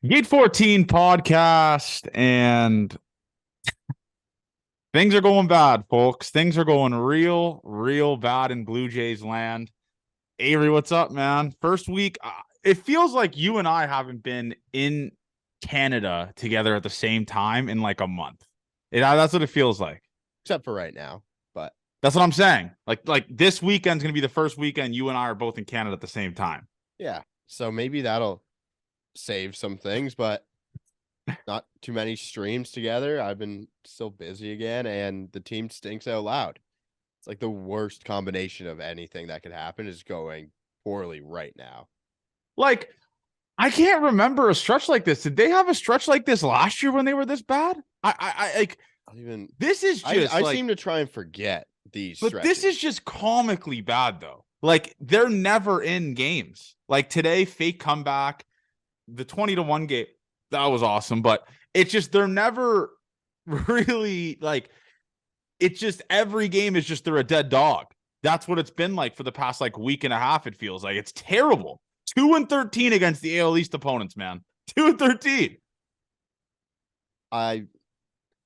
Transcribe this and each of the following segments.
Gate 14 podcast, and things are going bad, folks. Things are going real bad in Blue Jays land. Avery, what's up, man? First week, it feels like you and I haven't been in Canada together at the same time in like a month. That's what it feels like. Except for right now. But that's what I'm saying. Like this weekend's gonna be the first weekend you and I are both in Canada at the same time. yeah, so maybe that'll save some things, but not too many streams together. I've been still busy again, and the team stinks out loud. It's like the worst combination of anything that could happen is going poorly right now. Like, I can't remember a stretch like this. Did they have a stretch like this last year when they were this bad? This is just I seem to try and forget these but stretches. This is just comically bad though. Like, they're never in games. Like today, fake comeback, the 20-1 game, that was awesome, but it's just they're never really like, it's just every game is just they're a dead dog. That's what it's been like for the past like week and a half. It feels like it's terrible. 2-13 against the AL East opponents, man. 2-13. I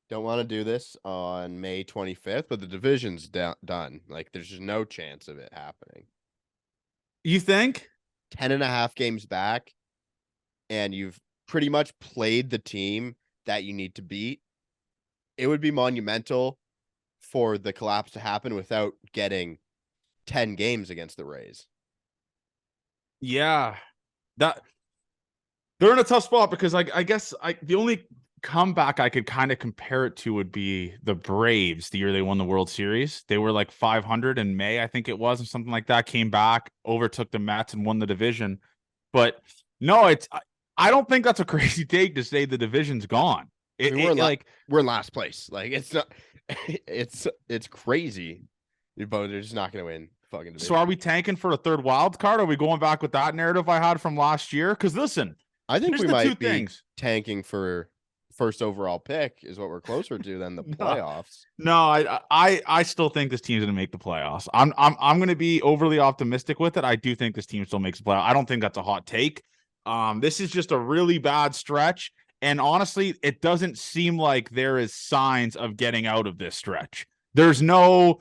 don't want to do this on May 25th, but the division's done. Like, there's just no chance of it happening. You think? 10.5 games back, and you've pretty much played the team that you need to beat. It would be monumental for the collapse to happen without getting 10 games against the Rays. Yeah, that they're in a tough spot because I guess the only comeback I could kind of compare it to would be the Braves the year they won the World Series. They were like 500 in May, I think it was, or something like that. Came back, overtook the Mets, and won the division. But no, I don't think that's a crazy take to say the division's gone. We're in last place. Like, it's not. It's crazy, but they're just not going to win. Fucking division. So are we tanking for a third wild card? Are we going back with that narrative I had from last year? Because listen, I think we might be tanking for first overall pick is what we're closer to than the playoffs. No, I still think this team's going to make the playoffs. I'm going to be overly optimistic with it. I do think this team still makes the playoffs. I don't think that's a hot take. This is just a really bad stretch, and honestly, it doesn't seem like there is signs of getting out of this stretch. There's no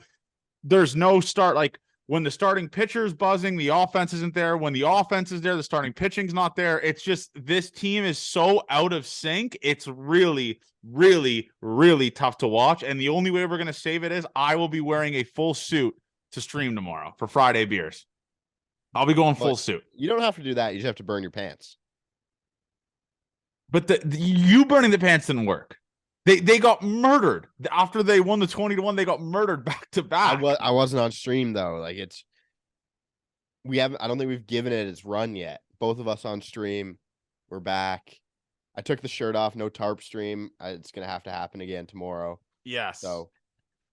start. Like, when the starting pitcher is buzzing, the offense isn't there. When the offense is there, the starting pitching's not there. It's just this team is so out of sync. It's really tough to watch. And the only way we're going to save it is I will be wearing a full suit to stream tomorrow for Friday beers. I'll be going full suit. You don't have to do that. You just have to burn your pants. But you burning the pants didn't work. They got murdered after they won the 20-1. They got murdered back to back. I wasn't on stream though. Like, I don't think we've given it its run yet. Both of us on stream. We're back. I took the shirt off. No tarp stream. It's gonna have to happen again tomorrow. Yes. So,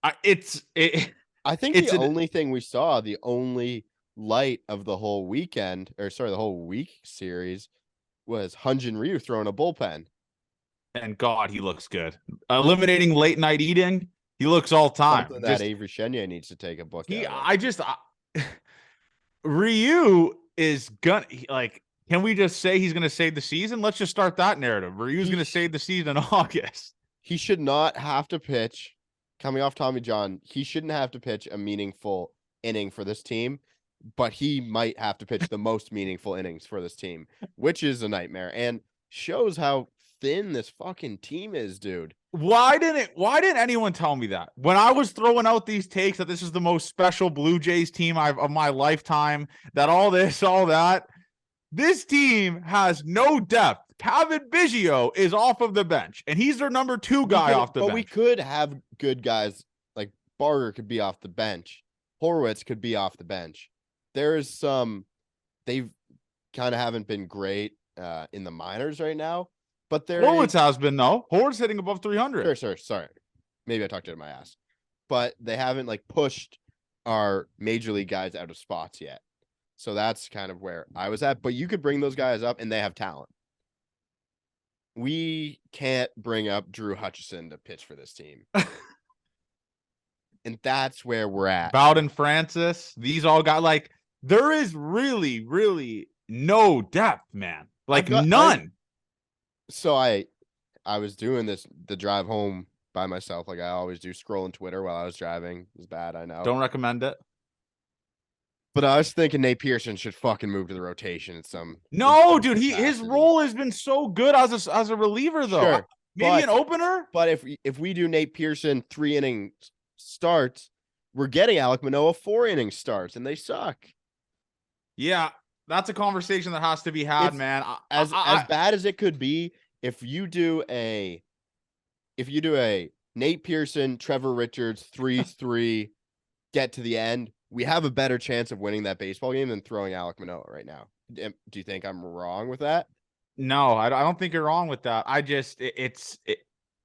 I think the only thing we saw, the only light of the whole weekend, the whole week series, was Hyun-Jin Ryu throwing a bullpen. And God, he looks good. Eliminating late night eating, he looks all time. Something that Avery Chenier needs to take a book. Ryu is gonna Can we just say he's gonna save the season? Let's just start that narrative. Ryu's gonna save the season in August. He should not have to pitch. Coming off Tommy John, he shouldn't have to pitch a meaningful inning for this team, but he might have to pitch the most meaningful innings for this team, which is a nightmare and shows how thin this fucking team is, dude. Why didn't anyone tell me that when I was throwing out these takes that this is the most special Blue Jays team of my lifetime, that all that? This team has no depth. Cavan Biggio is off of the bench, and he's their number 2 guy off the bench. But we could have good guys, like Barger could be off the bench. Horwitz could be off the bench. There is they've kind of haven't been great in the minors right now. But Horwitz has been, though. Horwitz hitting above 300. Sure. Sorry. Maybe I talked out of my ass. But they haven't pushed our major league guys out of spots yet. So that's kind of where I was at. But you could bring those guys up, and they have talent. We can't bring up Drew Hutchison to pitch for this team. And that's where we're at. Bowden Francis, these all got there is really no depth, man. None. So I was doing the drive home by myself, like I always do, scrolling Twitter while I was driving. It was bad, I know. Don't recommend it. But I was thinking Nate Pearson should fucking move to the rotation in No, some dude, his capacity. role has been so good as a reliever though. Sure, Maybe but an opener. if we do Nate Pearson 3 inning starts, we're getting Alek Manoah 4 inning starts, and they suck. Yeah, that's a conversation that has to be had, It's man. as bad as it could be if you do a Nate Pearson, Trevor Richards 3-3, get to the end, we have a better chance of winning that baseball game than throwing Alek Manoah right now. Do you think I'm wrong with that? No, I don't think you're wrong with that.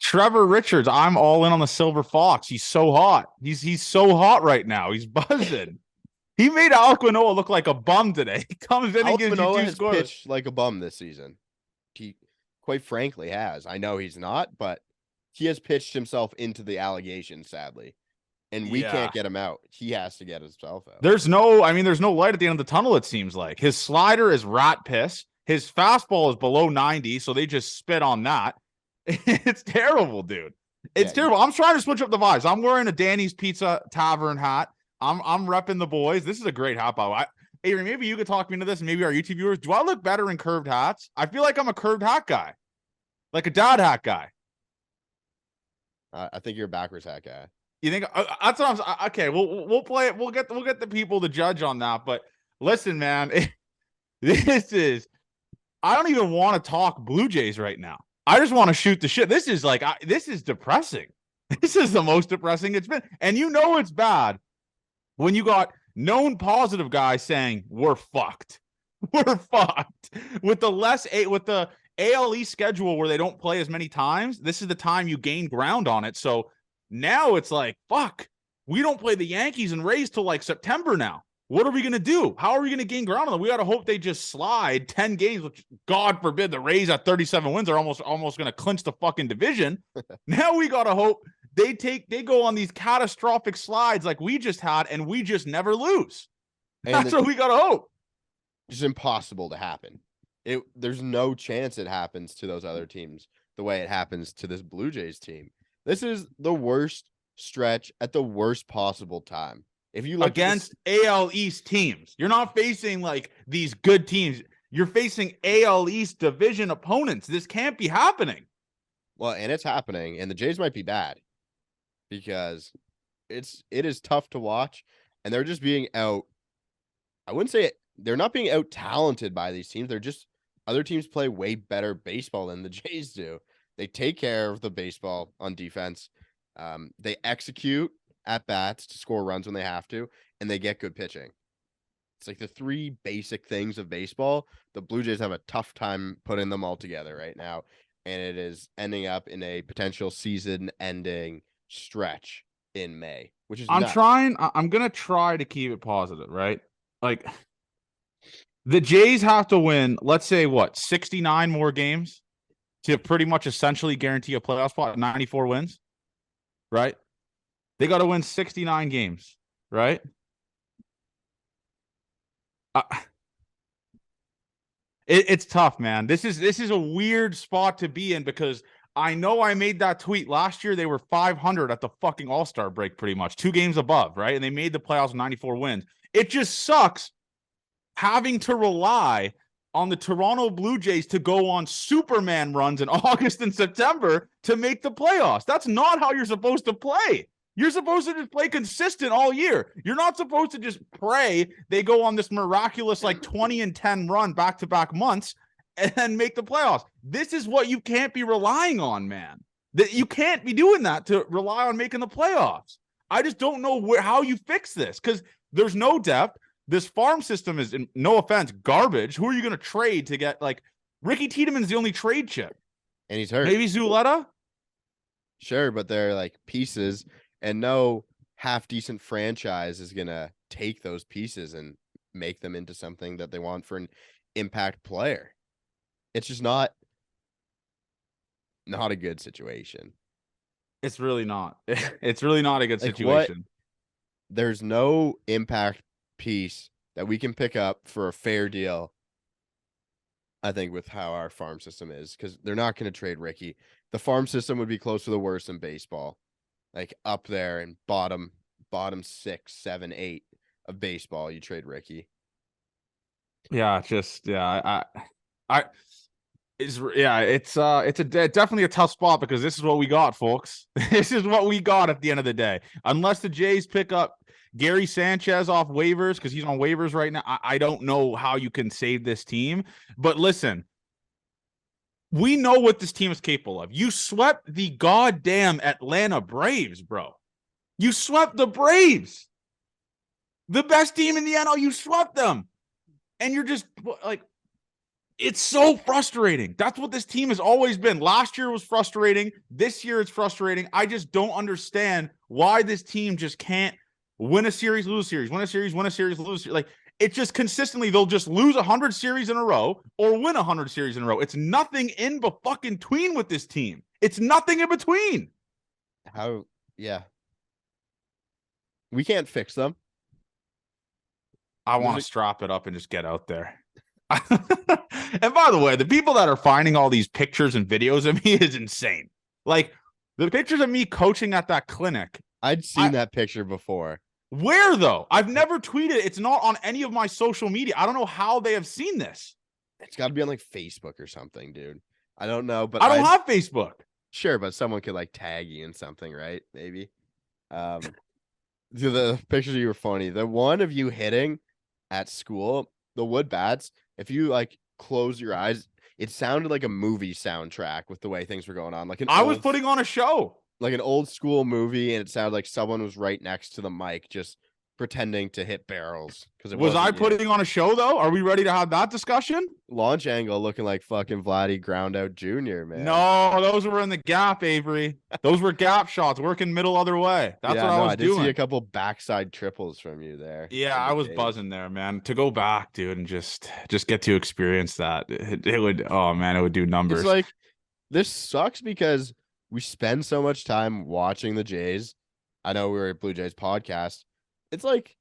Trevor Richards. I'm all in on the Silver Fox. He's so hot. He's so hot right now. He's buzzing. He made Alek Manoah look like a bum today. He comes in and Alek gives you Manoah two has scores. pitched like a bum this season. He quite frankly has. I know he's not, but he has pitched himself into the allegation, sadly. And we Yeah. can't get him out. He has to get himself out. There's no light at the end of the tunnel, it seems like. His slider is rat piss. His fastball is below 90, so they just spit on that. It's terrible, dude. It's terrible. I'm trying to switch up the vibes. I'm wearing a Danny's Pizza Tavern hat. I'm repping the boys. This is a great hat, by the way. Avery, maybe you could talk me into this, and maybe our YouTube viewers. Do I look better in curved hats? I feel like I'm a curved hat guy, like a dad hat guy. I think you're a backwards hat guy. You think that's what I'm saying? Okay, we'll play it. We'll get the people to judge on that. But listen, man, this is. I don't even want to talk Blue Jays right now. I just want to shoot the shit. This is like this is depressing. This is the most depressing it's been, and you know it's bad when you got known positive guys saying we're fucked. We're fucked with the ALE schedule where they don't play as many times. This is the time you gain ground on it. So now it's like, fuck, we don't play the Yankees and Rays till like September now. What are we going to do? How are we going to gain ground on them? We got to hope they just slide 10 games, which God forbid the Rays at 37 wins are almost going to clinch the fucking division. Now we got to hope they go on these catastrophic slides like we just had and we just never lose. That's what we got to hope. It's impossible to happen. There's no chance it happens to those other teams the way it happens to this Blue Jays team. This is the worst stretch at the worst possible time. If you look against AL East teams, you're not facing like these good teams. You're facing AL East division opponents. This can't be happening. Well, and it's happening, and the Jays might be bad because it is tough to watch, and they're just being out. I wouldn't say they're not being out talented by these teams. They're just other teams play way better baseball than the Jays do. They take care of the baseball on defense. They execute at bats to score runs when they have to, and they get good pitching. It's like the three basic things of baseball. The Blue Jays have a tough time putting them all together right now, and it is ending up in a potential season-ending stretch in May, which is I'm nuts. I'm going to try to keep it positive, right? Like the Jays have to win, let's say 69 more games to pretty much essentially guarantee a playoff spot, 94 wins, right? They got to win 69 games, right? It's tough, man. This is a weird spot to be in because I know I made that tweet last year. They were 500 at the fucking All-Star break, pretty much 2 games above, right? And they made the playoffs with 94 wins. It just sucks having to rely on the Toronto Blue Jays to go on Superman runs in August and September to make the playoffs. That's not how you're supposed to play. You're supposed to just play consistent all year. You're not supposed to just pray they go on this miraculous like 20-10 run back-to-back months and then make the playoffs. This is what you can't be relying on, man. That you can't be doing that to rely on making the playoffs. I just don't know how you fix this because there's no depth. This farm system is, no offense, garbage. Who are you going to trade to get like Ricky Tiedemann's the only trade chip? And he's hurt. Maybe Zuleta? Sure, but they're like pieces, and no half decent franchise is going to take those pieces and make them into something that they want for an impact player. It's just not a good situation. It's really not. It's really not a good situation. There's no impact piece that we can pick up for a fair deal I think with how our farm system is, because they're not going to trade Ricky. The farm system would be close to the worst in baseball, like up there and bottom 6, 7, 8 of baseball. You trade Ricky. Yeah, just I it's definitely a tough spot because this is what we got, folks. This is what we got at the end of the day. Unless the Jays pick up Gary Sanchez off waivers because he's on waivers right now, I don't know how you can save this team. But listen, we know what this team is capable of. You swept the goddamn Atlanta Braves, bro. You swept the Braves, the best team in the NL. You swept them, and you're just like. It's so frustrating. That's what this team has always been. Last year was frustrating. This year it's frustrating. I just don't understand why this team just can't win a series, lose a series, win a series, win a series, lose. Like, it's just consistently, they'll just lose 100 series in a row or win 100 series in a row. It's nothing in between with this team. It's nothing in between. Yeah. We can't fix them. I want to strap it up and just get out there. And by the way, the people that are finding all these pictures and videos of me is insane. Like the pictures of me coaching at that clinic. I'd seen that picture before. Where though? I've never tweeted. It's not on any of my social media. I don't know how they have seen this. It's got to be on like Facebook or something, dude. I don't know, but I don't have Facebook. Sure, but someone could like tag you in something, right? Maybe. The pictures of you were funny. The one of you hitting at school, the wood bats. If you like close your eyes, it sounded like a movie soundtrack with the way things were going on. Like I was putting on a show, like an old school movie, and it sounded like someone was right next to the mic, just pretending to hit barrels. Because was I putting on a show though? Are we ready to have that discussion? Launch angle looking like fucking Vladdy ground out Jr., man. No, those were in the gap, Avery. Those were gap shots, working middle other way. That's what I was doing. I did see a couple backside triples from you there. Yeah, I was buzzing there, man. To go back, dude, and just get to experience that, it would. Oh man, it would do numbers. It's like this sucks because we spend so much time watching the Jays. I know we were at Blue Jays podcast. It's like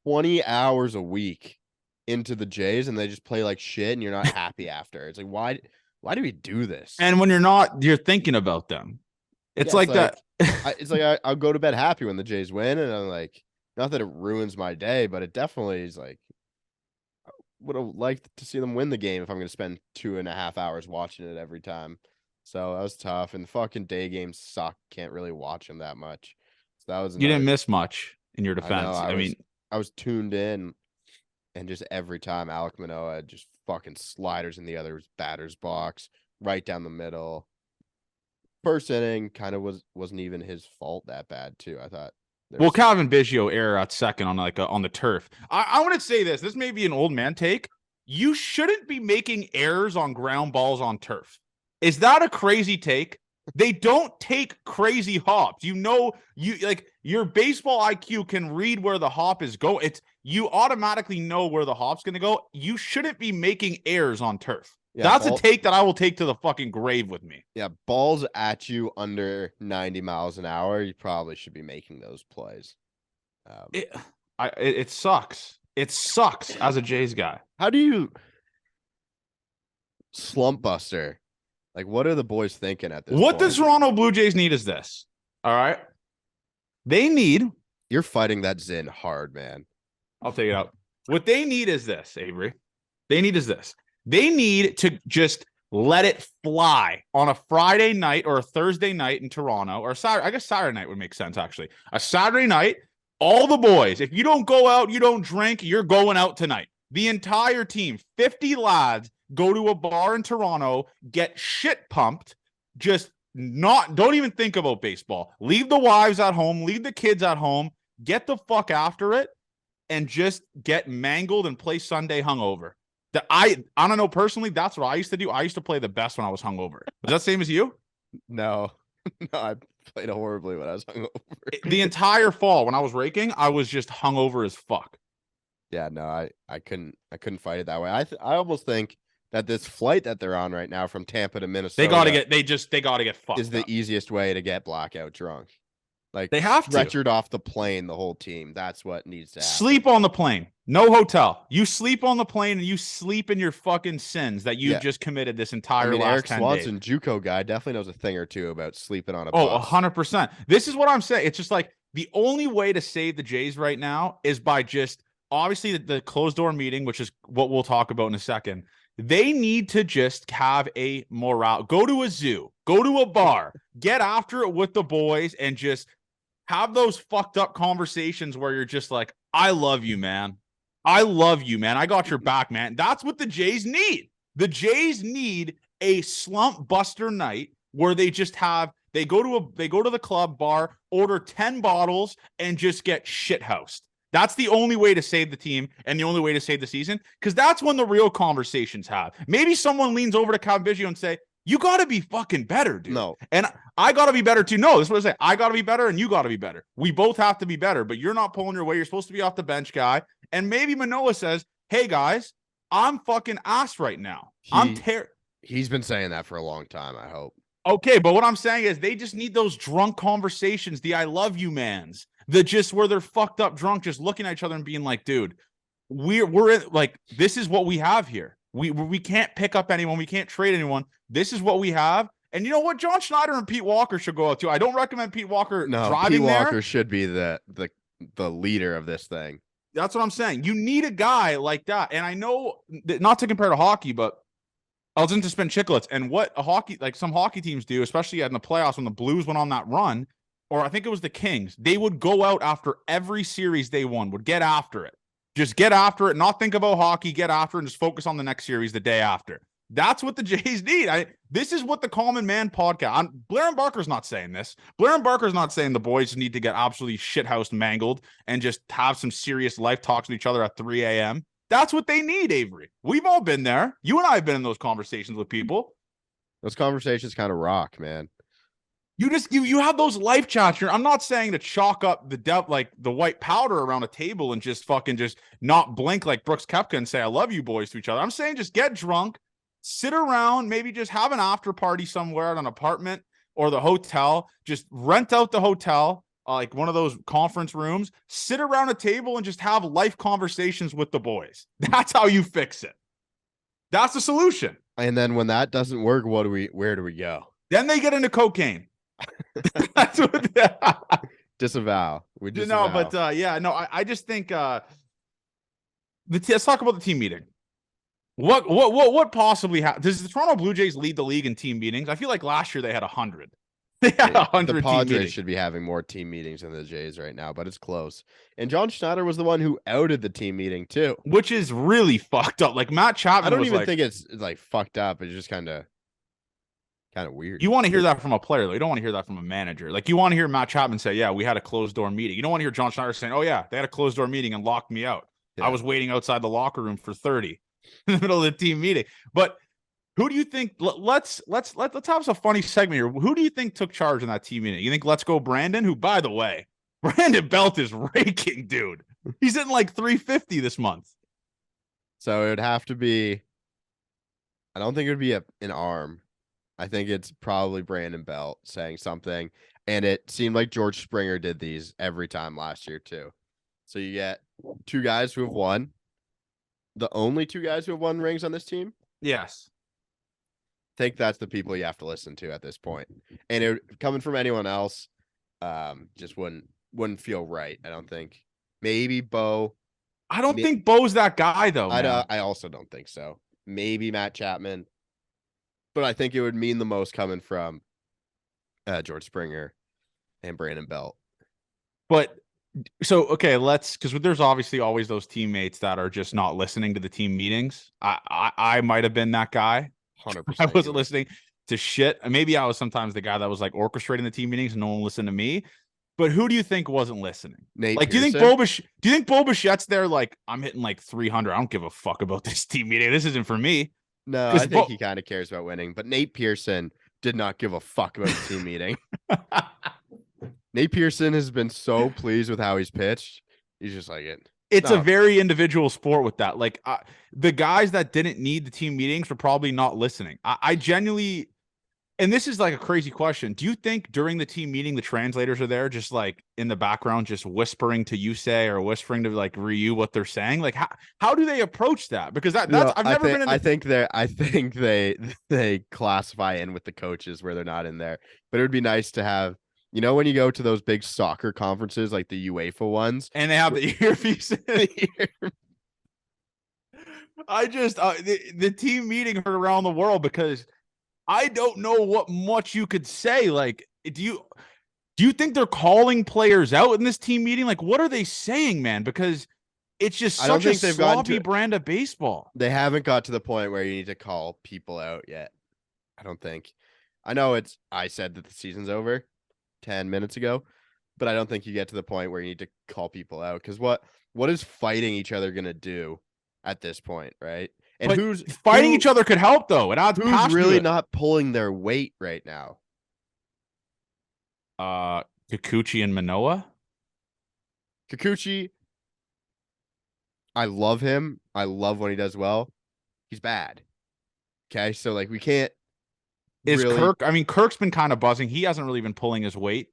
20 hours a week into the Jays and they just play like shit and you're not happy after. It's like, why do we do this? And when you're thinking about them. It's like that. It's like I'll go to bed happy when the Jays win. And I'm like, not that it ruins my day, but it definitely is like, I would have liked to see them win the game if I'm going to spend 2.5 hours watching it every time. So that was tough. And the fucking day games suck. Can't really watch them that much. So that was you didn't miss much in your defense. I was tuned in, and just every time Alek Manoah just fucking sliders in the other batter's box, right down the middle. First inning kind of wasn't even his fault that bad too. I thought. Well, Calvin Biggio error at second on on the turf. I want to say this. This may be an old man take. You shouldn't be making errors on ground balls on turf. Is that a crazy take? They don't take crazy hops. You like your baseball IQ can read where the hop is going. You automatically know where the hop's going to go. You shouldn't be making errors on turf. Yeah, that's a take that I will take to the fucking grave with me. Yeah, balls at you under 90 miles an hour, you probably should be making those plays. It sucks. It sucks as a Jays guy. How do you slump buster? Like, what are the boys thinking at this point? What the Toronto Blue Jays need is this. All right. They need. You're fighting that Zin hard, man. I'll take it out. What they need is this, Avery. They need to just let it fly on a Friday night or a Thursday night in Toronto or Saturday. I guess Saturday night would make sense, actually. A Saturday night, all the boys, if you don't go out, you don't drink, you're going out tonight. The entire team, 50 lads, go to a bar in Toronto, get shit pumped, don't even think about baseball. Leave the wives at home, leave the kids at home, get the fuck after it, and just get mangled and play Sunday hungover. I don't know, personally, that's what I used to do. I used to play the best when I was hungover. Was that the same as you? No, I played horribly when I was hungover. The entire fall when I was raking, I was just hungover as fuck. Yeah, no, I couldn't fight it that way. I almost think that this flight that they're on right now from Tampa to Minnesota, they gotta get fucked. Is the easiest way to get blackout drunk. Like They have to. stretchered off the plane, the whole team. That's what needs to happen. Sleep on the plane. No hotel. You sleep on the plane and you sleep in your fucking sins that you've just committed this entire last Eric 10 Swanson, days. JUCO guy, definitely knows a thing or two about sleeping on a Oh, bus. 100%. This is what I'm saying. It's just like the only way to save the Jays right now is by just obviously the closed door meeting, which is what we'll talk about in a second. They need to just have a morale. Go to a zoo, go to a bar, get after it with the boys, and just have those fucked up conversations where you're just like, I love you, man. I love you, man. I got your back, man. That's what the Jays need. The Jays need a slump buster night where they just have they go to the club bar, order 10 bottles, and just get shithoused. That's the only way to save the team and the only way to save the season, because that's when the real conversations have. Maybe someone leans over to Calvizio and say, you got to be fucking better, dude. No. And I got to be better too. No, this is what I say. I got to be better and you got to be better. We both have to be better, but you're not pulling your weight. You're supposed to be off the bench guy. And maybe Manoah says, hey, guys, I'm fucking ass right now. He's been saying that for a long time, I hope. Okay, but what I'm saying is they just need those drunk conversations, the I love you mans, that just where they're fucked up drunk, just looking at each other and being like, dude, we're in, like, this is what we have here. We can't pick up anyone. We can't trade anyone. This is what we have. And you know what? John Schneider and Pete Walker should go out too. I don't recommend Pete Walker driving Pete Walker there. should be the leader of this thing. That's what I'm saying. You need a guy like that. And I know that, not to compare to hockey, but I was into spin chicklets. And what some hockey teams do, especially in the playoffs when the Blues went on that run, or I think it was the Kings, they would go out after every series they won, would get after it. Just get after it, not think about hockey, get after it, and just focus on the next series the day after. That's what the Jays need. This is what the Common Man podcast. Blair and Barker's not saying this. Blair and Barker's not saying the boys need to get absolutely shithoused mangled and just have some serious life talks with each other at 3 a.m. That's what they need, Avery. We've all been there. You and I have been in those conversations with people. Those conversations kind of rock, man. You have those life chats. I'm not saying to chalk up the white powder around a table and just fucking just not blink like Brooks Koepka and say I love you boys to each other. I'm saying just get drunk, sit around, maybe just have an after party somewhere at an apartment or the hotel. Just rent out the hotel, like one of those conference rooms, sit around a table and just have life conversations with the boys. That's how you fix it. That's the solution. And then when that doesn't work, where do we go? Then they get into cocaine. That's what disavow. We disavow. No, but I just think let's talk about the team meeting. What possibly does the Toronto Blue Jays lead the league in team meetings? I feel like last year they had 100. They had 100. The Padres should be having more team meetings than the Jays right now, but it's close. And John Schneider was the one who outed the team meeting too, which is really fucked up. Like Matt Chapman, I don't even think it's like fucked up. It's just kind of weird. You want to hear that from a player, though. You don't want to hear that from a manager. Like, you want to hear Matt Chapman say, yeah, we had a closed door meeting. You don't want to hear John Schneider saying, oh, yeah, they had a closed door meeting and locked me out. Yeah. I was waiting outside the locker room for 30 in the middle of the team meeting. But who do you think? Let's have a funny segment here. Who do you think took charge in that team meeting? You think Let's Go Brandon, who, by the way, Brandon Belt is raking, dude. He's hitting like 350 this month. So it would have to be, I don't think it would be an arm. I think it's probably Brandon Belt saying something. And it seemed like George Springer did these every time last year, too. So you get two guys who have won. The only two guys who have won rings on this team? Yes. I think that's the people you have to listen to at this point. And coming from anyone else, just wouldn't feel right. I don't think. Maybe Bo. I don't think Bo's that guy, though. I also don't think so. Maybe Matt Chapman. But I think it would mean the most coming from George Springer and Brandon Belt. But so, okay, because there's obviously always those teammates that are just not listening to the team meetings. I might have been that guy. 100%. I wasn't listening to shit. Maybe I was sometimes the guy that was like orchestrating the team meetings and no one listened to me. But who do you think wasn't listening? Nate like, Pearson? do you think Bo Bichette's there like, I'm hitting like 300. I don't give a fuck about this team meeting. This isn't for me. No, I think he kind of cares about winning. But Nate Pearson did not give a fuck about the team meeting. Nate Pearson has been so pleased with how he's pitched. He's just like it. It's a very individual sport with that. Like the guys that didn't need the team meetings were probably not listening. I genuinely, And this is like a crazy question. Do you think during the team meeting, the translators are there just like in the background, just whispering to Yusei or whispering to like Ryu what they're saying? Like how do they approach that? Because that's No, I've never been in I the think they classify in with the coaches where they're not in there. But it would be nice to have, when you go to those big soccer conferences like the UEFA ones, and they have the earpieces. I just the team meeting heard around the world because I don't know what much you could say. Like, do you think they're calling players out in this team meeting? Like, what are they saying, man? Because it's just I don't such a think they've gotten sloppy to brand of baseball. they haven't got to the point where you need to call people out yet. I don't think. I know I said that the season's over 10 minutes ago, but I don't think you get to the point where you need to call people out because what is fighting each other gonna do at this point, right? And But fighting each other could help, though. It adds who's passion really to it. not pulling their weight right now? Kikuchi and Manoah. Kikuchi, I love him. I love when he does well. He's bad. Okay, so like we can't Is really Kirk? I mean, Kirk's been kind of buzzing. He hasn't really been pulling his weight.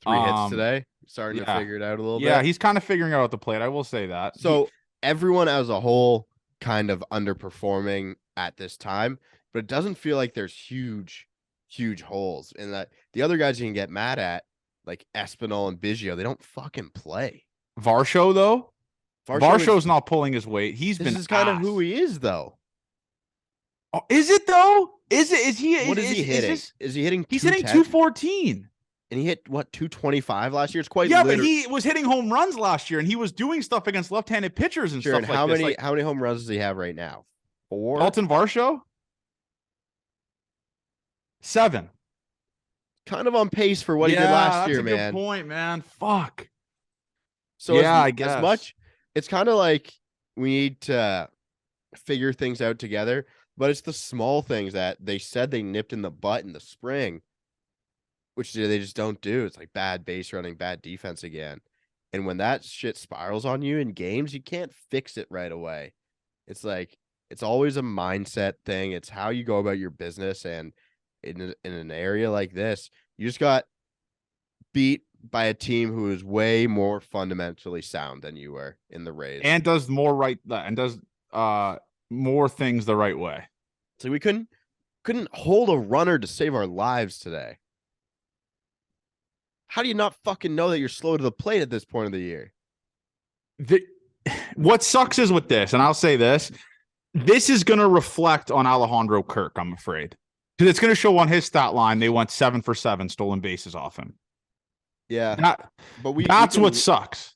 3 hits today. Starting to Yeah. figure it out a little Yeah, bit. he's kind of figuring out the plate. I will say that. So everyone as a whole kind of underperforming at this time, but it doesn't feel like there's huge holes in that. The other guys you can get mad at, like Espinal and Biggio, they don't fucking play. Varsho, though, Varsho's is, not pulling his weight. This is kind of who he is, though. Oh, is it though? Is it? Is he? What is he hitting? Is he hitting? He's hitting 214. And he hit what 225 last year. It's quite but he was hitting home runs last year, and he was doing stuff against left-handed pitchers and stuff and like how this. many how many home runs does he have right now? 4. Dalton Varsho, 7. Kind of on pace for what he did last year, man. That's a good point, man. Fuck. So I guess as much, it's kind of like we need to figure things out together, but it's the small things that they said they nipped in the butt in the spring, which they just don't do. It's like bad base running, bad defense again. And when that shit spirals on you in games, you can't fix it right away. It's like, it's always a mindset thing. It's how you go about your business. And in an area like this, you just got beat by a team who is way more fundamentally sound than you were in the Rays. And does more more things the right way. So we couldn't hold a runner to save our lives today. How do you not fucking know that you're slow to the plate at this point of the year? What sucks is with this, and I'll say this is going to reflect on Alejandro Kirk, I'm afraid. Because it's going to show on his stat line they went 7 for 7 stolen bases off him. Yeah. That's what sucks.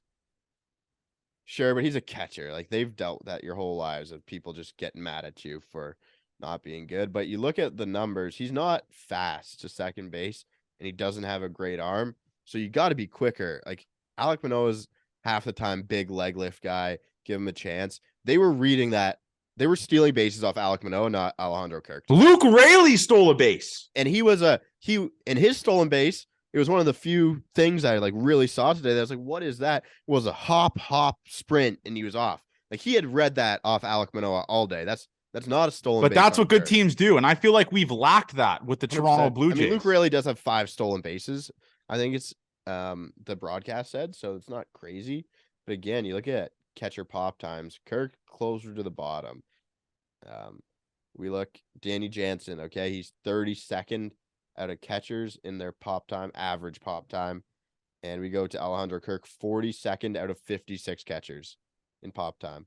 Sure, but he's a catcher. Like, they've dealt that your whole lives of people just getting mad at you for not being good. But you look at the numbers, he's not fast to second base, and he doesn't have a great arm. So you got to be quicker. Like, Alek Manoah's half the time big leg lift guy. Give him a chance. They were reading that. They were stealing bases off Alek Manoah, not Alejandro Kirk. Luke Raley stole a base. And in his stolen base, it was one of the few things I like really saw today that I was like, what is that? It was a hop sprint, and he was off. Like, he had read that off Alek Manoah all day. That's not a stolen base. But that's what good teams do. And I feel like we've lacked that with the 100%. Toronto Blue Jays. I mean, Luke Raley does have 5 stolen bases. I think it's the broadcast said, so it's not crazy. But again, you look at catcher pop times. Kirk closer to the bottom. We look Danny Jansen. Okay, he's 32nd out of catchers in their pop time, average pop time, and we go to Alejandro Kirk, 42nd out of 56 catchers in pop time.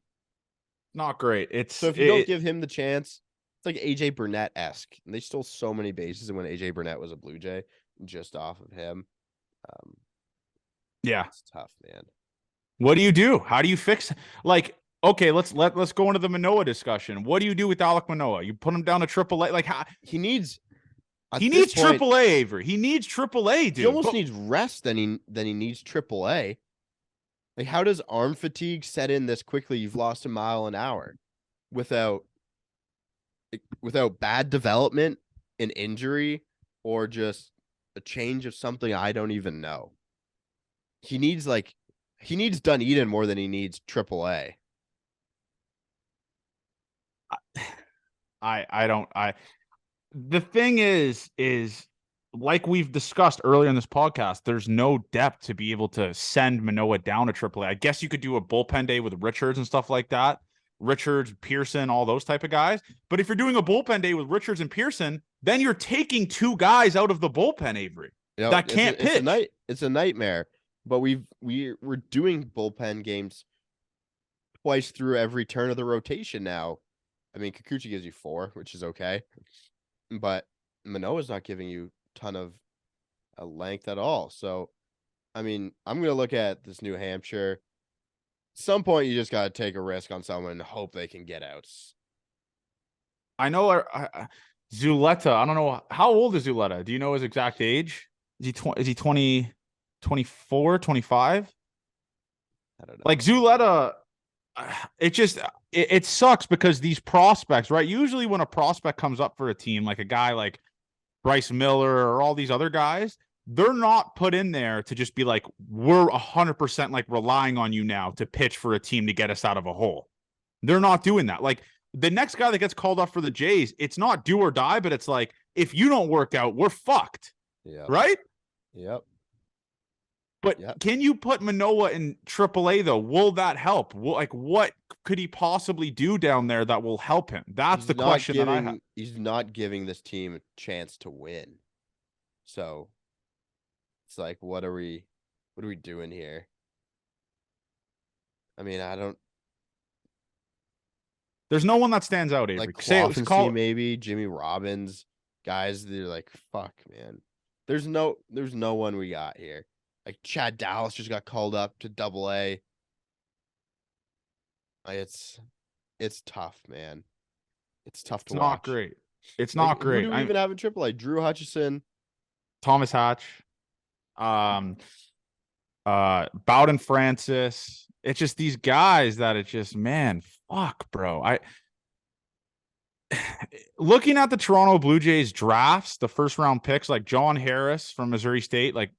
Not great. So if you don't give him the chance, it's like AJ Burnett-esque. And they stole so many bases when AJ Burnett was a Blue Jay, just off of him. Yeah, it's tough, man. What do you do? How do you fix? Like, okay, let's go into the Manoah discussion. What do you do with Alek Manoah? You put him down to AAA. Like, how he needs AAA, Avery. He needs AAA, dude. He almost needs rest than he needs AAA. Like, how does arm fatigue set in this quickly? You've lost a mile an hour without bad development, an injury, or just a change of something I don't even know. He needs Dunedin more than he needs AAA. the thing is like we've discussed earlier in this podcast, there's no depth to be able to send Manoah down to AAA. I guess you could do a bullpen day with Richards and stuff like that. Richards, Pearson, all those type of guys. But if you're doing a bullpen day with Richards and Pearson, then you're taking two guys out of the bullpen, Avery, that can't pitch. It's a nightmare. But we're doing bullpen games twice through every turn of the rotation now. I mean, Kikuchi gives you 4, which is okay, but Manoah's not giving you a ton of length at all. So, I mean, I'm gonna look at this New Hampshire. At some point, you just gotta take a risk on someone and hope they can get outs. I know Zuleta. I don't know how old is Zuleta. Do you know his exact age? Is he 20, 24, 25? I don't know. Like Zuleta, it sucks because these prospects, right? Usually when a prospect comes up for a team, like a guy like Bryce Miller or all these other guys, they're not put in there to just be like, we're 100% like relying on you now to pitch for a team to get us out of a hole. They're not doing that. Like the next guy that gets called up for the Jays, it's not do or die, but it's like, if you don't work out, we're fucked. Yeah. Right? Yep. But can you put Manoah in AAA though? Will that help? What could he possibly do down there that will help him? That's the question that I have. He's not giving this team a chance to win. So it's like, what are we doing here? I mean, I don't. There's no one that stands out, Avery. Like Cloffinsky, maybe Jimmy Robbins, guys. They're like, fuck, man. There's no one we got here. Like Chad Dallas just got called up to AA. It's tough, man. It's tough to watch. Not great. It's not great. Who do we even have in AAA? Drew Hutchison, Thomas Hatch, Bowden Francis. It's just these guys that it's just, man, fuck, bro. Looking at the Toronto Blue Jays drafts, the first round picks, like John Harris from Missouri State, like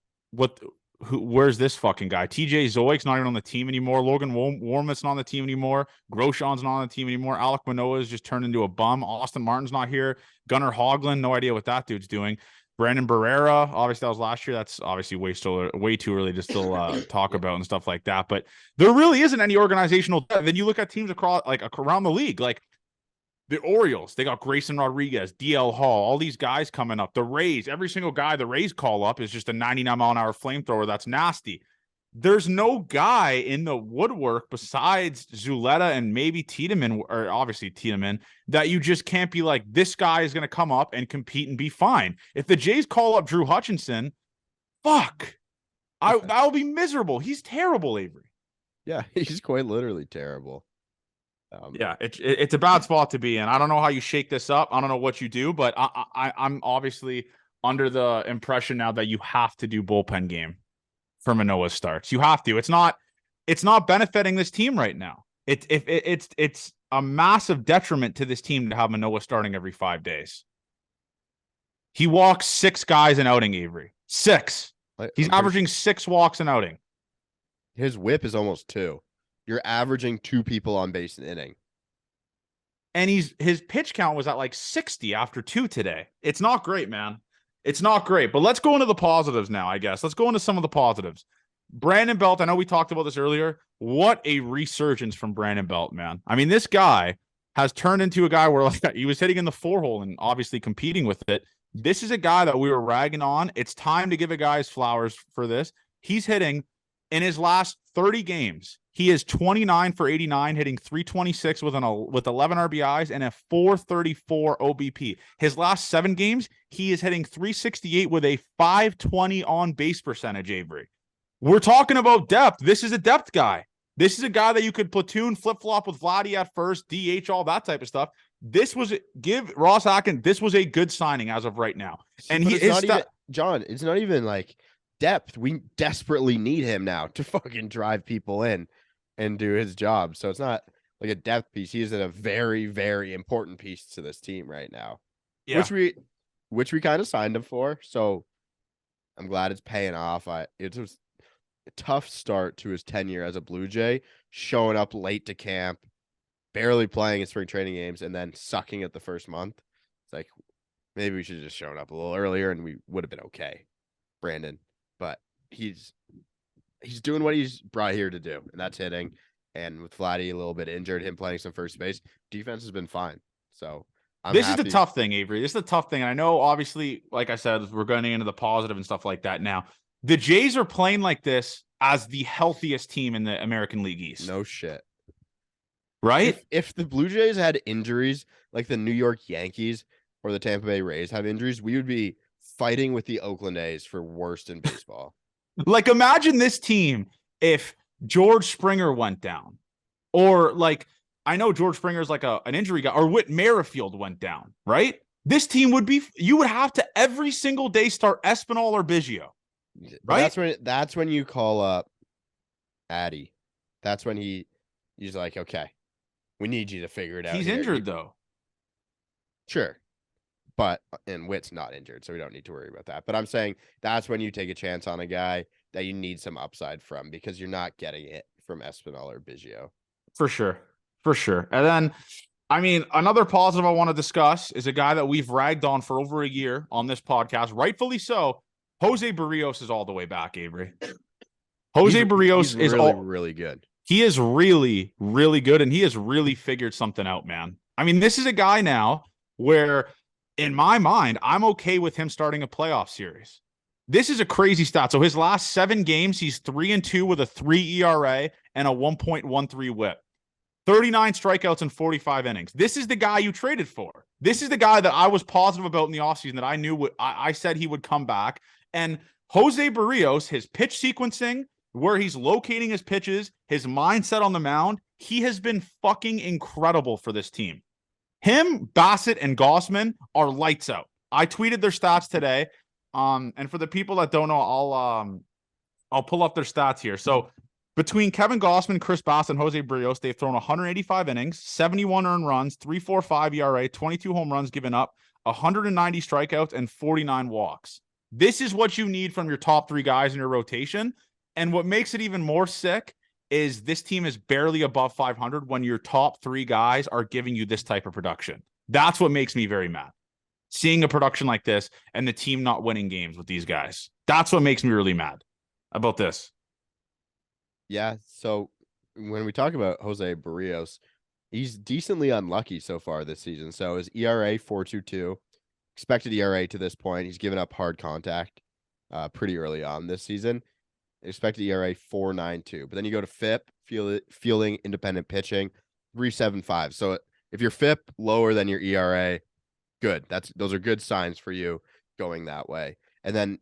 where's this fucking guy? TJ Zoik's not even on the team anymore. Logan Warmoth's not on the team anymore. Groshon's not on the team anymore. Alek Manoah is just turned into a bum. Austin Martin's not here. Gunnar Hoglund, no idea what that dude's doing. Brandon Barrera, obviously that was last year. That's obviously way too early to still talk about and stuff like that. But there really isn't any organizational depth. Then you look at teams across around the league, like the Orioles, they got Grayson Rodriguez, DL Hall, all these guys coming up. The Rays, every single guy the Rays call up is just a 99-mile-an-hour flamethrower that's nasty. There's no guy in the woodwork besides Zuleta and maybe Tiedemann, or obviously Tiedemann, that you just can't be like, this guy is going to come up and compete and be fine. If the Jays call up Drew Hutchinson, fuck. I'll be miserable. He's terrible, Avery. Yeah, he's quite literally terrible. Yeah, it's a bad spot to be in. I don't know how you shake this up. I don't know what you do, but I'm obviously under the impression now that you have to do bullpen game for Manoah starts. You have to. It's not benefiting this team right now. It's a massive detriment to this team to have Manoah starting every 5 days. He walks 6 guys an outing, Avery. 6. He's averaging 6 walks an outing. His whip is almost 2. You're averaging 2 people on base an inning. And his pitch count was at like 60 after 2 today. It's not great, man. It's not great. But let's go into the positives now, I guess. Let's go into some of the positives. Brandon Belt, I know we talked about this earlier. What a resurgence from Brandon Belt, man. I mean, this guy has turned into a guy where like he was hitting in the 4-hole and obviously competing with it. This is a guy that we were ragging on. It's time to give a guy his flowers for this. He's hitting in his last 30 games. He is 29 for 89, hitting 326 with 11 RBIs and a 434 OBP. His last 7 games, he is hitting 368 with a 520 on base percentage, Avery. We're talking about depth. This is a depth guy. This is a guy that you could platoon, flip-flop with Vladdy at first, DH, all that type of stuff. Give Ross Atkins, this was a good signing as of right now. And John, it's not even like depth. We desperately need him now to fucking drive people in and do his job. So it's not like a depth piece. He is a very, very important piece to this team right now. Yeah. Which we kind of signed him for. So I'm glad it's paying off. It was a tough start to his tenure as a Blue Jay, showing up late to camp, barely playing in spring training games, and then sucking at the first month. It's like, maybe we should have just shown up a little earlier and we would have been okay, Brandon. But he's doing what he's brought here to do, and that's hitting. And with Vladdy a little bit injured, him playing some first base, defense has been fine. So I'm This is happy. the tough thing, Avery. This is the tough thing. I know, obviously, like I said, we're going into the positive and stuff like that now. The Jays are playing like this as the healthiest team in the American League East. No shit. Right? If the Blue Jays had injuries like the New York Yankees or the Tampa Bay Rays have injuries, we would be fighting with the Oakland A's for worst in baseball. Like, imagine this team if George Springer went down, or like, I know George Springer's like an injury guy, or Whit Merrifield went down, right? This team would be, you would have to every single day start Espinal or Biggio, right? That's when you call up Addy. That's when he's like, okay, we need you to figure it out. He's injured though. Sure. And Witt's not injured, so we don't need to worry about that. But I'm saying that's when you take a chance on a guy that you need some upside from, because you're not getting it from Espinal or Biggio. For sure. For sure. And then, I mean, another positive I want to discuss is a guy that we've ragged on for over a year on this podcast, rightfully so. Jose Berrios is all the way back, Avery. Jose Berrios is really good. He is really, really good, and he has really figured something out, man. I mean, this is a guy now where, in my mind, I'm okay with him starting a playoff series. This is a crazy stat. So his last 7 games, he's 3-2 with a 3 ERA and a 1.13 WHIP. 39 strikeouts in 45 innings. This is the guy you traded for. This is the guy that I was positive about in the offseason, that I knew I said he would come back. And Jose Berrios, his pitch sequencing, where he's locating his pitches, his mindset on the mound, he has been fucking incredible for this team. Him, Bassett, and Gossman are lights out. I tweeted their stats today. And for the people that don't know, I'll pull up their stats here. So between Kevin Gossman, Chris Bassett, and Jose Berrios, they've thrown 185 innings, 71 earned runs, 3.45 ERA, 22 home runs given up, 190 strikeouts, and 49 walks. This is what you need from your top 3 guys in your rotation. And what makes it even more sick is this team is barely above 500 when your top 3 guys are giving you this type of production. That's what makes me very mad. Seeing a production like this and the team not winning games with these guys. That's what makes me really mad about this. Yeah, so when we talk about Jose Berrios, he's decently unlucky so far this season. So his ERA 4.22, expected ERA to this point, he's given up hard contact pretty early on this season. Expected ERA 4.92. But then you go to FIP, fielding independent pitching, 3.75. So if your FIP lower than your ERA, good. Those are good signs for you going that way. And then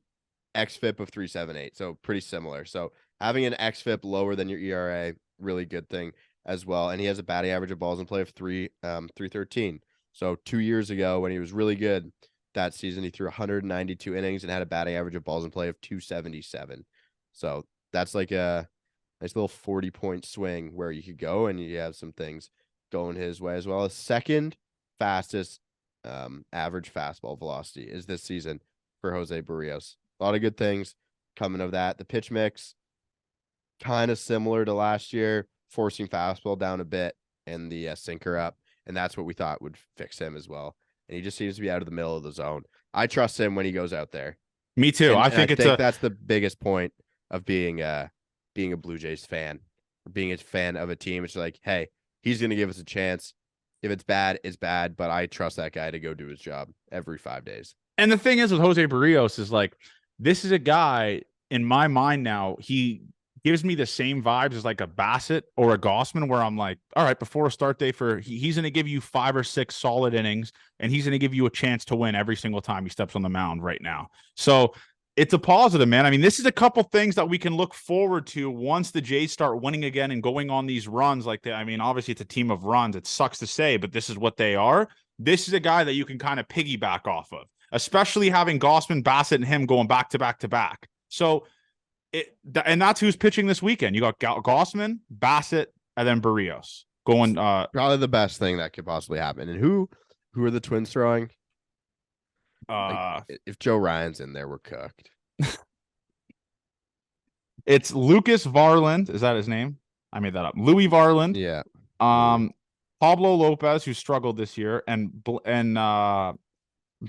xFIP of 3.78. So pretty similar. So having an xFIP lower than your ERA, really good thing as well. And he has a batting average of balls in play of 313. So 2 years ago, when he was really good that season, he threw 192 innings and had a batting average of balls in play of 277. So that's like a nice little 40-point swing where you could go, and you have some things going his way as well. As second fastest average fastball velocity is this season for Jose Berrios. A lot of good things coming of that. The pitch mix, kind of similar to last year, forcing fastball down a bit and the sinker up. And that's what we thought would fix him as well. And he just seems to be out of the middle of the zone. I trust him when he goes out there. Me too. And I think that's the biggest point of being a Blue Jays fan, or being a fan of a team. It's like, hey, he's going to give us a chance. If it's bad, it's bad. But I trust that guy to go do his job every 5 days. And the thing is with Jose Berrios is like, this is a guy in my mind now, he gives me the same vibes as like a Bassett or a Gossman, where I'm like, all right, before a start day he's going to give you 5 or 6 solid innings, and he's going to give you a chance to win every single time he steps on the mound right now. So it's a positive, man. I mean, this is a couple things that we can look forward to once the Jays start winning again and going on these runs like that. I mean, obviously it's a team of runs. It sucks to say, but this is what they are. This is a guy that you can kind of piggyback off of, especially having Gossman, Bassett, and him going back to back to back. So and that's who's pitching this weekend. You got Gossman, Bassett, and then Berrios going. Probably the best thing that could possibly happen. And who are the Twins throwing? If Joe Ryan's in there, we're cooked. It's Lucas Varland. Is that his name? I made that up. Louis Varland. Yeah. Pablo Lopez, who struggled this year, and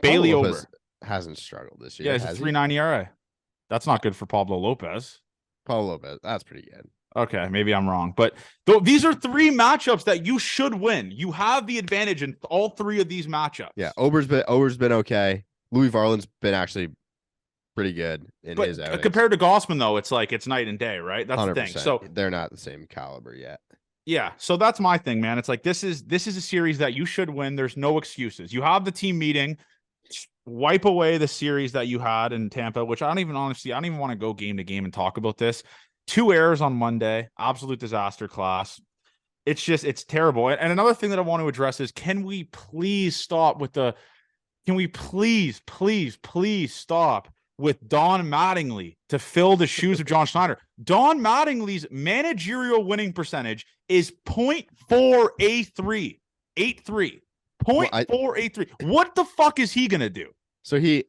Bailey Pablo over. Lopez hasn't struggled this Yeah, year, it's a has he? 3.9 ERA. That's not good for Pablo Lopez. Pablo Lopez, that's pretty good. Okay, maybe I'm wrong, but these are 3 matchups that you should win. You have the advantage in all 3 of these matchups. Yeah, Ober's been okay. Louis Varland's been actually pretty good in his but outings. compared to Gossman, though, it's like it's night and day, right? That's 100%. The thing. So they're not the same caliber yet. Yeah, so that's my thing, man. It's like this is a series that you should win. There's no excuses. You have the team meeting, wipe away the series that you had in Tampa, which I don't even want to go game to game and talk about this. 2 errors on Monday, absolute disaster class. It's terrible. And another thing that I want to address is, can we please stop with stop with Don Mattingly to fill the shoes of John Schneider? Don Mattingly's managerial winning percentage is 0.483. 0.483. What the fuck is he going to do? So I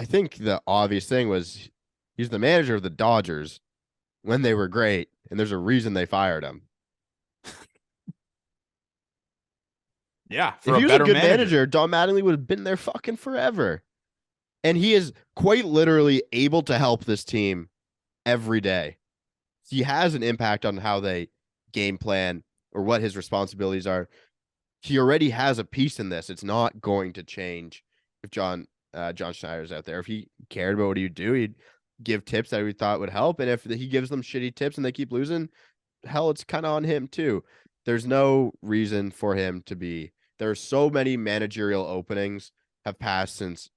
think the obvious thing was he's the manager of the Dodgers when they were great, and there's a reason they fired him. Yeah, if he was a good manager, Don Mattingly would have been there fucking forever. And he is quite literally able to help this team every day. He has an impact on how they game plan or what his responsibilities are. He already has a piece in this. It's not going to change if John Schneider's out there. If he cared about what he'd do, he'd give tips that we thought would help. And if he gives them shitty tips and they keep losing, hell, it's kind of on him too. There's no reason for him to be. There are so many managerial openings have passed since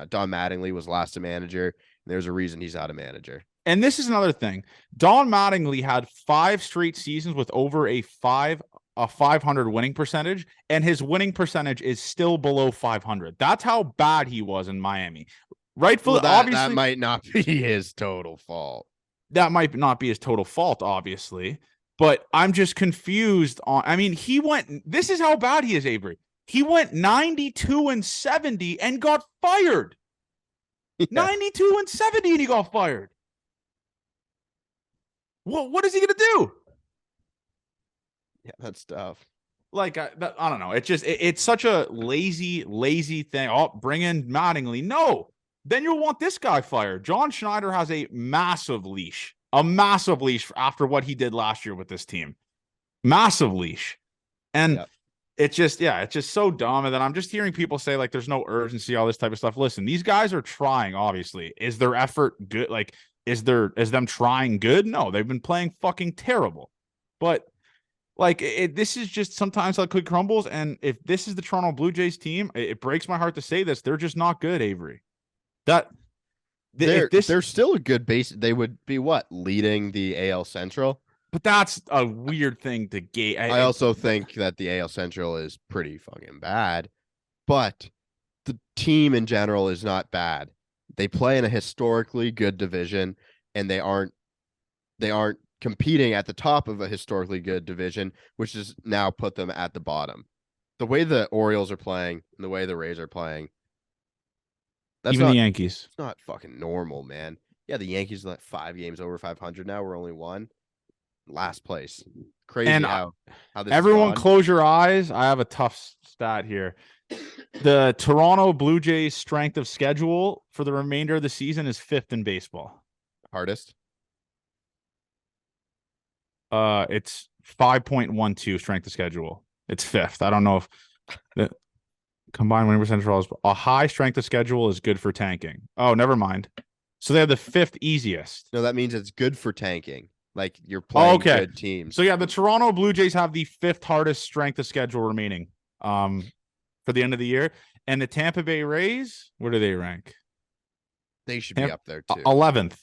Don Mattingly was last a manager. And there's a reason he's not a manager. And this is another thing. Don Mattingly had 5 straight seasons with over a 500 winning percentage, and his winning percentage is still below 500. That's how bad he was in Miami. Rightfully, well, obviously, that might not be his total fault. That might not be his total fault, obviously. But I'm just confused on. I mean, this is how bad he is, Avery. He went 92-70 and got fired. Yeah. 92-70 and he got fired. Well, what is he gonna do? Yeah, that's tough. Like I don't know. It's such a lazy thing. Oh, bring in Mattingly. No, then you'll want this guy fired. John Schneider has a massive leash after what he did last year with this team. Massive leash. And it's just so dumb. And then I'm just hearing people say, like, there's no urgency, all this type of stuff. Listen, these guys are trying, obviously. Is their effort good? Like, is them trying good? No, they've been playing fucking terrible. But like, this is just sometimes how quick crumbles. And if this is the Toronto Blue Jays team, it breaks my heart to say this. They're just not good, Avery. They're still a good base. They would be leading the AL Central. But that's a weird thing to gauge. I also think that the AL Central is pretty fucking bad, but the team in general is not bad. They play in a historically good division, and they aren't competing at the top of a historically good division, which has now put them at the bottom. The way the Orioles are playing and the way the Rays are playing, the Yankees. It's not fucking normal, man. Yeah, the Yankees are like 5 games over 500 now. We're only 1. Last place. Crazy and how this everyone close your eyes. I have a tough stat here. The Toronto Blue Jays strength of schedule for the remainder of the season is 5th in baseball. Hardest? It's 5.12 strength of schedule. It's 5th. I don't know if the combined winning percentage is a high strength of schedule is good for tanking. Oh, never mind. So they have the 5th easiest. No, that means it's good for tanking. Like, you're playing good teams. So yeah, the Toronto Blue Jays have the 5th hardest strength of schedule remaining for the end of the year. And the Tampa Bay Rays, where do they rank? They should be up there too. 11th.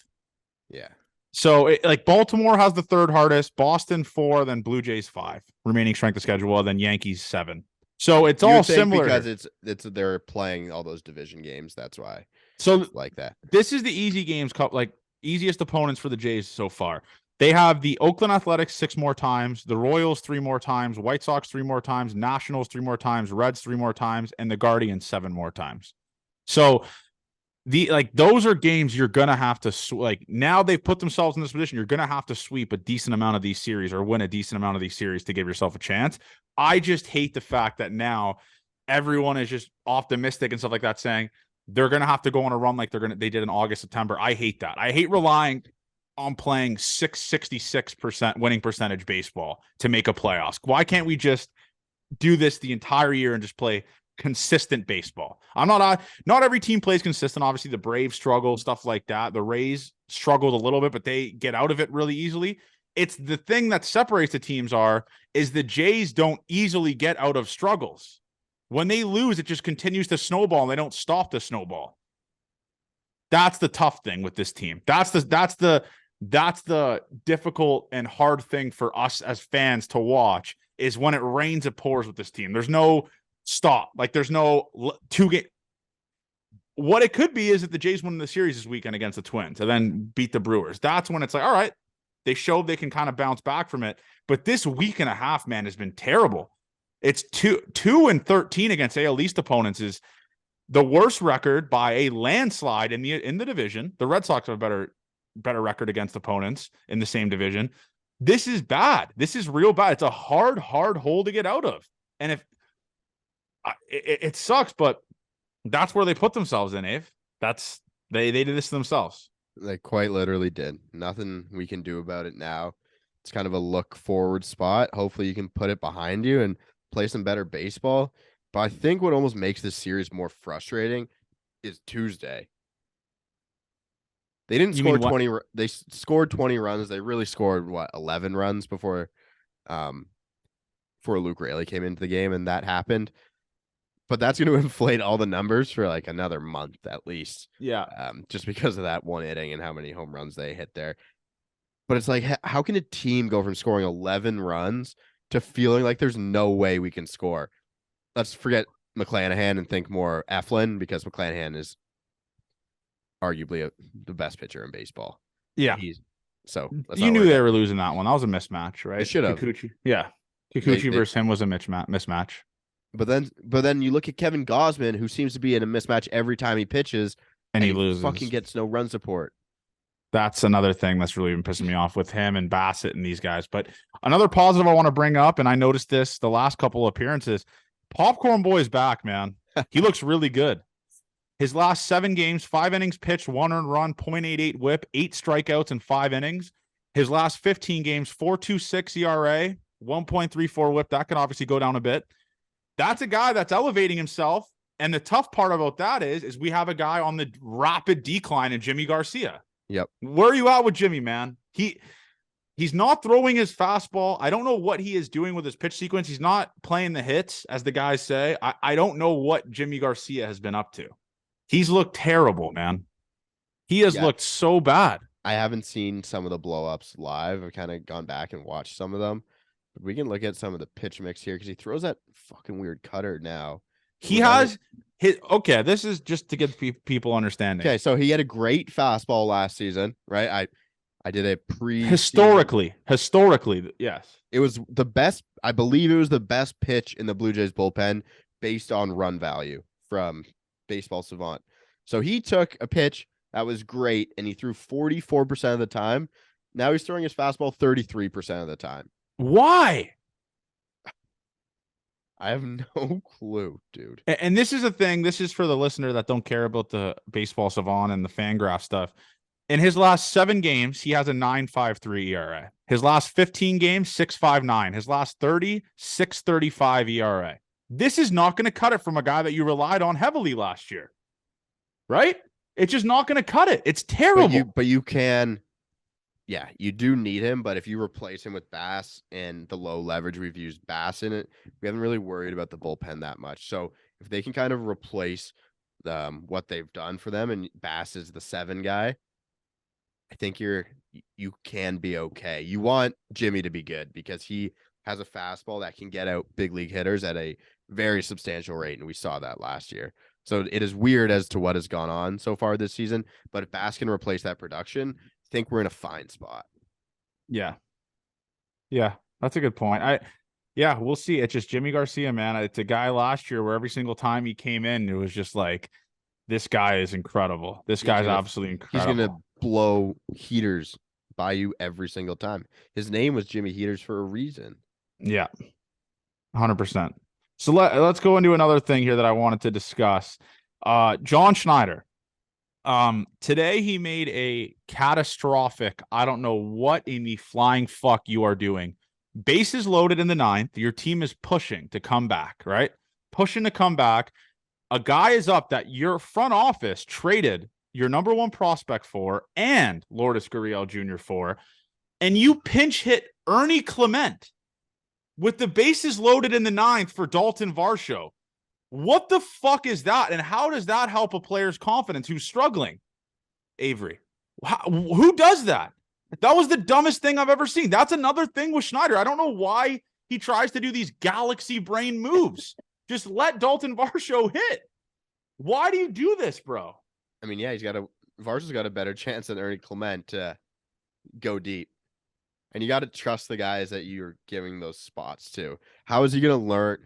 Yeah. So Baltimore has the 3rd hardest, Boston 4, then Blue Jays 5 remaining strength of schedule, then Yankees 7. So it's all similar because they're playing all those division games. That's why. So like that. This is the easy games, easiest opponents for the Jays so far. They have the Oakland Athletics 6 more times, the Royals 3 more times, White Sox 3 more times, Nationals 3 more times, Reds 3 more times, and the Guardians 7 more times. So those are games you're gonna have to now they've put themselves in this position. You're gonna have to sweep a decent amount of these series or win a decent amount of these series to give yourself a chance. I just hate the fact that now everyone is just optimistic and stuff like that, saying they're going to have to go on a run like they did in August, September. I hate that. I hate relying on playing 666% winning percentage baseball to make a playoffs. Why can't we just do this the entire year and just play consistent baseball? Not every team plays consistent. Obviously, the Braves struggle, stuff like that. The Rays struggled a little bit, but they get out of it really easily. It's the thing that separates the teams is the Jays don't easily get out of struggles. When they lose, it just continues to snowball and they don't stop the snowball. That's the tough thing with this team. That's the difficult and hard thing for us as fans to watch, is when it rains, it pours with this team. There's no stop. Like, there's no two game. What it could be is that the Jays win the series this weekend against the Twins and then beat the Brewers. That's when it's like, all right, they showed they can kind of bounce back from it. But this week and a half, man, has been terrible. It's 2-13 against AL East opponents, is the worst record by a landslide in the division. The Red Sox have a better record against opponents in the same division. This is bad. This is real bad. It's a hard hole to get out of. And it sucks, but that's where they put themselves in, Ave. They did this to themselves. They quite literally did. Nothing we can do about it now. It's kind of a look forward spot. Hopefully you can put it behind you and play some better baseball. But I think what almost makes this series more frustrating is Tuesday. They didn't score 20. They scored 20 runs. They really scored 11 runs before Luke Raley came into the game, and that happened. But that's going to inflate all the numbers for like another month at least. Yeah. Just because of that one inning and how many home runs they hit there. But it's like, how can a team go from scoring 11 runs to feeling like there's no way we can score? Let's forget McClanahan and think more Eflin, because McClanahan is arguably the best pitcher in baseball. Yeah. You knew they were losing that one. That was a mismatch, right? They should have. Yeah. Kikuchi versus him was a mismatch. But then you look at Kevin Gausman, who seems to be in a mismatch every time he pitches, and he loses. Fucking gets no run support. That's another thing that's really been pissing me off with him and Bassett and these guys. But another positive I want to bring up, and I noticed this the last couple of appearances, Popcorn Boy's back, man. He looks really good. His last 7 games, 5 innings pitched, 1 earned run, .88 whip, 8 strikeouts in 5 innings. His last 15 games, 4.26 ERA, 1.34 whip. That can obviously go down a bit. That's a guy that's elevating himself. And the tough part about that is we have a guy on the rapid decline in Jimmy Garcia. Yep. Where are you at with Jimmy, man? He's not throwing his fastball. I don't know what he is doing with his pitch sequence. He's not playing the hits, as the guys say. I don't know what Jimmy Garcia has been up to. He's looked terrible, man. He has looked so bad. I haven't seen some of the blow-ups live. I've kind of gone back and watched some of them. But we can look at some of the pitch mix here, because he throws that fucking weird cutter now. He has his okay. This is just to get people understanding. Okay, so he had a great fastball last season, right? I did a historically, yes. It was the best. I believe it was the best pitch in the Blue Jays bullpen based on run value from Baseball Savant. So he took a pitch that was great, and he threw 44% of the time. Now he's throwing his fastball 33% of the time. Why? I have no clue, dude. And this is a thing. This is for the listener that don't care about the Baseball Savant and the Fangraph stuff. In his last 7 games, he has a 9.53 ERA. His last 15 games, 6.59. His last 30, 6.35 ERA. This is not going to cut it from a guy that you relied on heavily last year, right? It's just not going to cut it. It's terrible. But you can, yeah, you do need him. But if you replace him with Bass and the low leverage, we've used Bass in it, we haven't really worried about the bullpen that much. So if they can kind of replace what they've done for them, and Bass is the 7 guy, I think you can be okay. You want Jimmy to be good, because he has a fastball that can get out big league hitters at a very substantial rate, and we saw that last year. So it is weird as to what has gone on so far this season, but if Bass can replace that production, I think we're in a fine spot. Yeah, that's a good point. We'll see. It's just Jimmy Garcia, man. It's a guy last year where every single time he came in, it was just like, this guy is incredible. This guy's absolutely incredible. He's going to blow heaters by you every single time. His name was Jimmy Heaters for a reason. Yeah, 100%. So let's go into another thing here that I wanted to discuss. John Schneider. Today he made a catastrophic, I don't know what in the flying fuck you are doing. Bases loaded in the ninth. Your team is pushing to come back, right? Pushing to come back. A guy is up that your front office traded your number one prospect for and Lourdes Gurriel Jr. for, and you pinch hit Ernie Clement with the bases loaded in the ninth for Dalton Varsho. What the fuck is that? And how does that help a player's confidence who's struggling? Avery. Who does that? That was the dumbest thing I've ever seen. That's another thing with Schneider. I don't know why he tries to do these galaxy brain moves. Just let Dalton Varsho hit. Why do you do this, bro? I mean, yeah, Varsho's got a better chance than Ernie Clement to go deep. And you got to trust the guys that you're giving those spots to. How is he going to learn?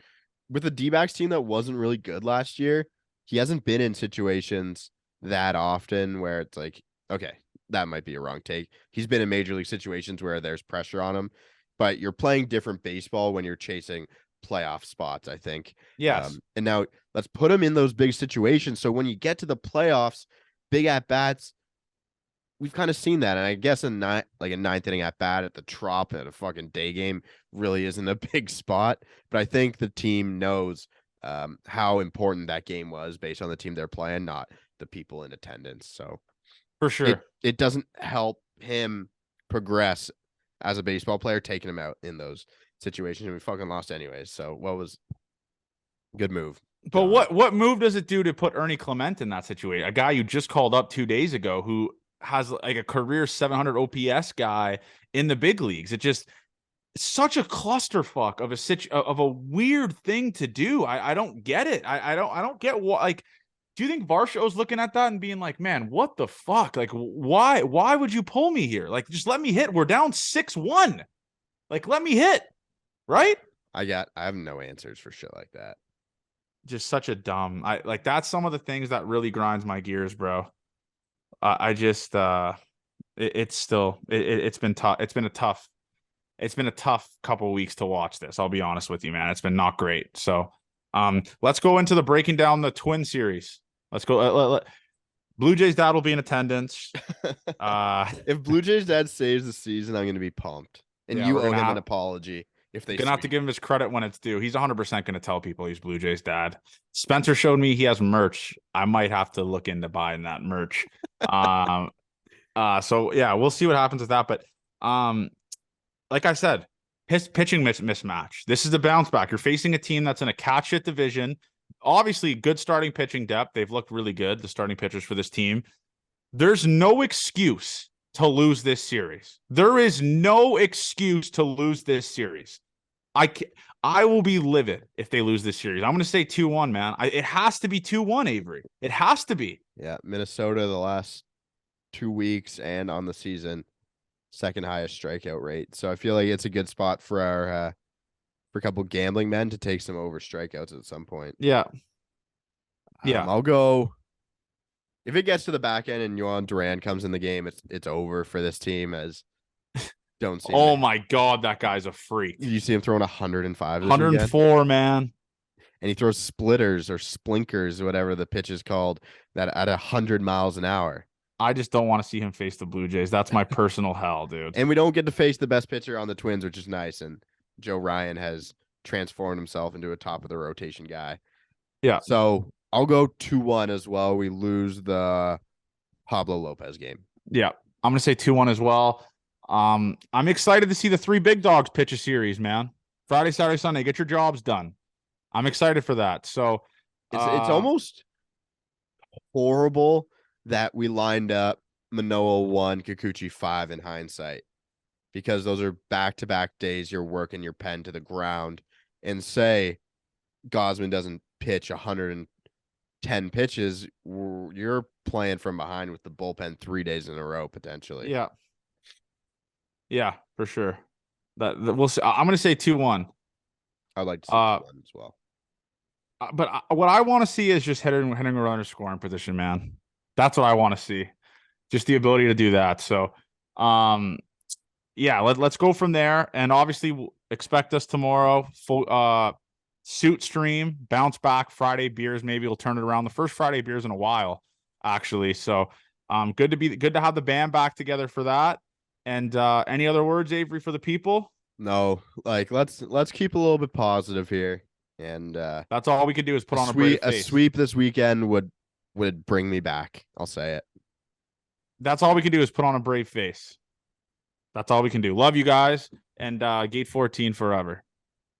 With the D-backs team that wasn't really good last year, he hasn't been in situations that often where it's like, okay, that might be a wrong take. He's been in major league situations where there's pressure on him, but you're playing different baseball when you're chasing playoff spots, I think. Yes. And now let's put him in those big situations. So when you get to the playoffs, big at-bats, we've kind of seen that. And I guess a ninth inning at bat at the Trop at a fucking day game really isn't a big spot. But I think the team knows how important that game was based on the team they're playing, not the people in attendance. So for sure, it doesn't help him progress as a baseball player, taking him out in those situations. And we fucking lost anyways. So what was good move. But what move does it do to put Ernie Clement in that situation? A guy you just called up 2 days ago who has like a career 700 OPS guy in the big leagues. It just such a clusterfuck of a weird thing to do. I don't get it. I don't get what, like, do you think Varsho's looking at that and being like, man, what the fuck? Like, why would you pull me here? Like, just let me hit. We're down 6-1. Like, let me hit. Right? I have no answers for shit like that. Just such a dumb. That's some of the things that really grinds my gears, bro. It's been tough. It's been a tough couple of weeks to watch this. I'll be honest with you, man. It's been not great. So, let's go into the breaking down the Twin series. Let's go. Blue Jays dad will be in attendance. If Blue Jays dad saves the season, I'm going to be pumped. And you owe him an apology. If they gonna have to give him his credit when it's due. He's 100% going to tell people he's Blue Jays dad. Spencer showed me he has merch. I might have to look into buying that merch. So yeah, we'll see what happens with that. But like I said, his pitching mismatch. This is a bounce back. You're facing a team that's in a catch it division. Obviously, good starting pitching depth. They've looked really good, the starting pitchers for this team. There's no excuse to lose this series. There is no excuse to lose this series. I will be livid if they lose this series. I'm going to say 2-1, man. It has to be 2-1, Avery. It has to be. Yeah, Minnesota the last 2 weeks and on the season, second highest strikeout rate. So I feel like it's a good spot for our for a couple gambling men to take some over strikeouts at some point. Yeah. I'll go. If it gets to the back end and Yohan Duran comes in the game, it's over for this team. As don't see. Oh my God, that guy's a freak. You see him throwing 105, 104, man. And he throws splitters or splinkers, whatever the pitch is called, that at 100 miles an hour. I just don't want to see him face the Blue Jays. That's my personal hell, dude. And we don't get to face the best pitcher on the Twins, which is nice. And Joe Ryan has transformed himself into a top of the rotation guy. Yeah. So I'll go 2-1 as well. We lose the Pablo Lopez game. Yeah. I'm going to say 2-1 as well. I'm excited to see the 3 big dogs pitch a series, man. Friday, Saturday, Sunday. Get your jobs done. I'm excited for that. So it's almost horrible that we lined up Manoah 1, Kikuchi 5 in hindsight, because those are back-to-back days you're working your pen to the ground. And say Gausman doesn't pitch 110 pitches, you're playing from behind with the bullpen 3 days in a row potentially. Yeah, for sure. That we'll see. I'm going to say 2-1. I'd like to see 2-1 as well. But what I want to see is just hitting a runner scoring position, man. That's what I want to see. Just the ability to do that. So, yeah, let's go from there. And obviously, expect us tomorrow. suit stream, bounce back Friday beers. Maybe we'll turn it around. The first Friday beers in a while, actually. So good to have the band back together for that. And any other words, Avery, for the people? No, like let's keep a little bit positive here. And That's all we can do is put a on a brave a face. sweep this weekend would bring me back. I'll say it. That's all we can do is put on a brave face. That's all we can do. Love you guys, and Gate 14 forever.